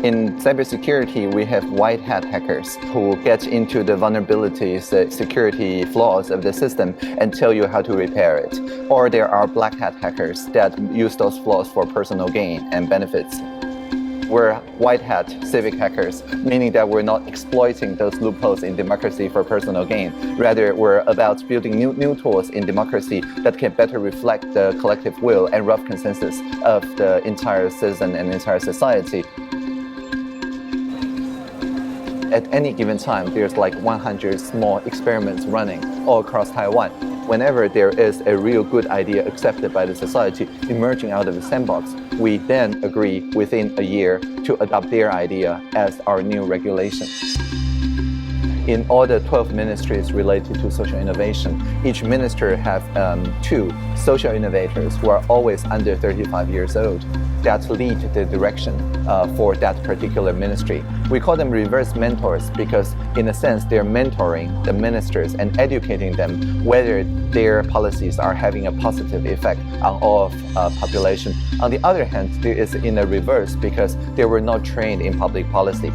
In cybersecurity, we have white hat hackers who get into the vulnerabilities, the security flaws of the system and tell you how to repair it. Or there are black hat hackers that use those flaws for personal gain and benefits. We're white hat civic hackers, meaning that we're not exploiting those loopholes in democracy for personal gain. Rather, we're about building new tools in democracy that can better reflect the collective will and rough consensus of the entire citizen and entire society. At any given time, there's like 100 small experiments running all across Taiwan. Whenever there is a real good idea accepted by the society emerging out of the sandbox, we then agree within a year to adopt their idea as our new regulation. In all the 12 ministries related to social innovation, each minister have 2 social innovators who are always under 35 years old that lead the direction for that particular ministry. We call them reverse mentors because, in a sense, they're mentoring the ministers and educating them whether their policies are having a positive effect on all of population. On the other hand, there is in a reverse because they were not trained in public policy.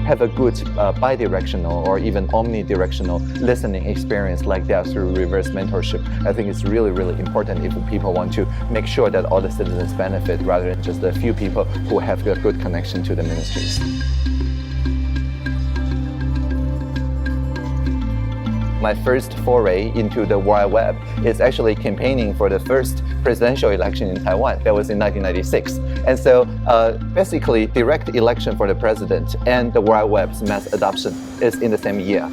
Have a good bidirectional or even omnidirectional listening experience like that through reverse mentorship. I think it's really, really important if people want to make sure that all the citizens benefit rather than just a few people who have a good connection to the ministries. My first foray into the World Web is actually campaigning for the first presidential election in Taiwan. That was in 1996. And so basically direct election for the president and the World Web's mass adoption is in the same year.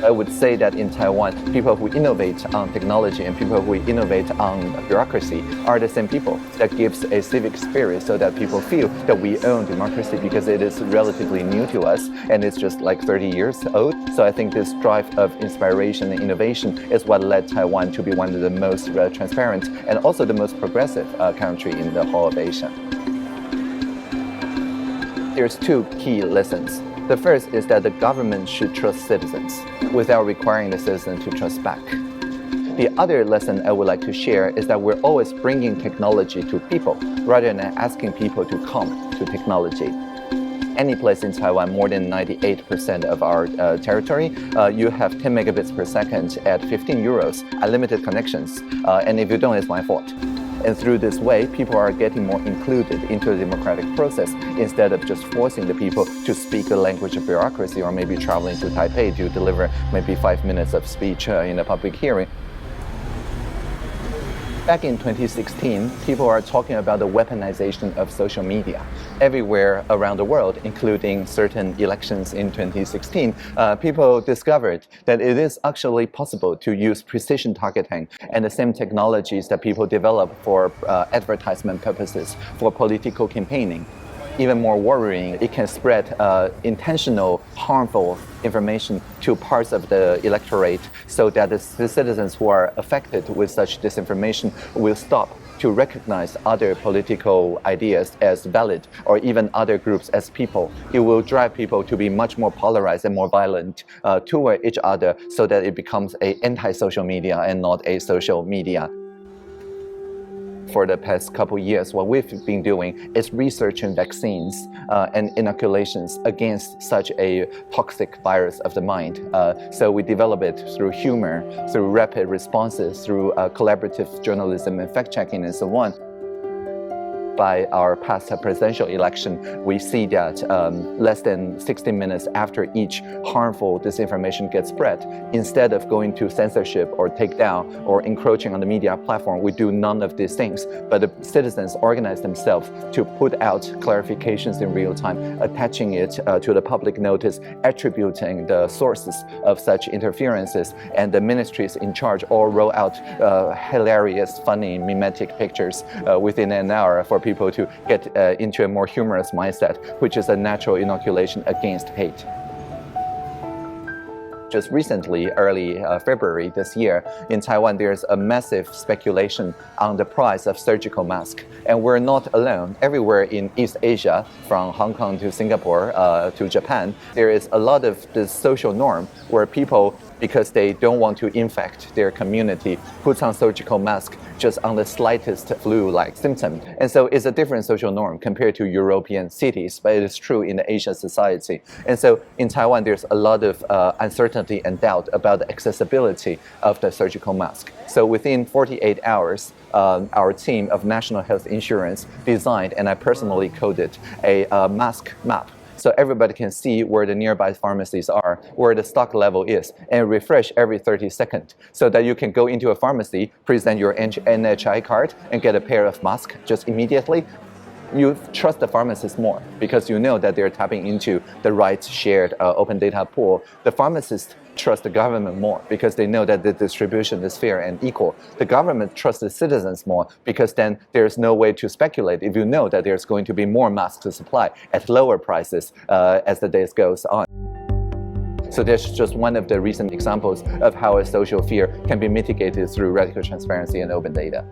I would say that in Taiwan, people who innovate on technology and people who innovate on bureaucracy are the same people. That gives a civic spirit so that people feel that we own democracy because it is relatively new to us and it's just like 30 years old. So I think this drive of inspiration and innovation is what led Taiwan to be one of the most transparent and also the most progressive country in the whole of Asia. There's 2 key lessons. The first is that the government should trust citizens without requiring the citizen to trust back. The other lesson I would like to share is that we're always bringing technology to people rather than asking people to come to technology. Any place in Taiwan, more than 98% of our territory, you have 10 megabits per second at 15 euros, unlimited connections. And if you don't, it's my fault. And through this way, people are getting more included into the democratic process instead of just forcing the people to speak the language of bureaucracy or maybe traveling to Taipei to deliver maybe 5 minutes of speech in a public hearing. Back in 2016, people are talking about the weaponization of social media. Everywhere around the world, including certain elections in 2016, people discovered that it is actually possible to use precision targeting and the same technologies that people develop for advertisement purposes, for political campaigning. Even more worrying, it can spread intentional, harmful information to parts of the electorate so that the citizens who are affected with such disinformation will stop to recognize other political ideas as valid or even other groups as people. It will drive people to be much more polarized and more violent toward each other so that it becomes an anti-social media and not a social media. For the past couple years, what we've been doing is researching vaccines and inoculations against such a toxic virus of the mind. So we develop it through humor, through rapid responses, through collaborative journalism and fact-checking and so on. By our past presidential election, we see that less than 60 minutes after each harmful disinformation gets spread, instead of going to censorship or takedown or encroaching on the media platform, we do none of these things. But the citizens organize themselves to put out clarifications in real time, attaching it to the public notice, attributing the sources of such interferences, and the ministries in charge all roll out hilarious, funny, mimetic pictures within an hour for people to get into a more humorous mindset, which is a natural inoculation against hate. just recently, early February this year, in Taiwan, there's a massive speculation on the price of surgical masks. And we're not alone. Everywhere in East Asia, from Hong Kong to Singapore to Japan, there is a lot of this social norm where people, because they don't want to infect their community, puts on surgical mask just on the slightest flu-like symptom. And so it's a different social norm compared to European cities, but it is true in the Asian society. And so in Taiwan, there's a lot of uncertainty and doubt about the accessibility of the surgical mask. So within 48 hours, our team of National Health Insurance designed, and I personally coded, a mask map. So everybody can see where the nearby pharmacies are, where the stock level is, and refresh every 30 seconds so that you can go into a pharmacy, present your NHI card, and get a pair of masks just immediately. You trust the pharmacist more because you know that they're tapping into the right shared open data pool. The pharmacist trust the government more because they know that the distribution is fair and equal. The government trusts the citizens more because then there's no way to speculate if you know that there's going to be more masks to supply at lower prices as the days goes on. So that's just one of the recent examples of how a social fear can be mitigated through radical transparency and open data.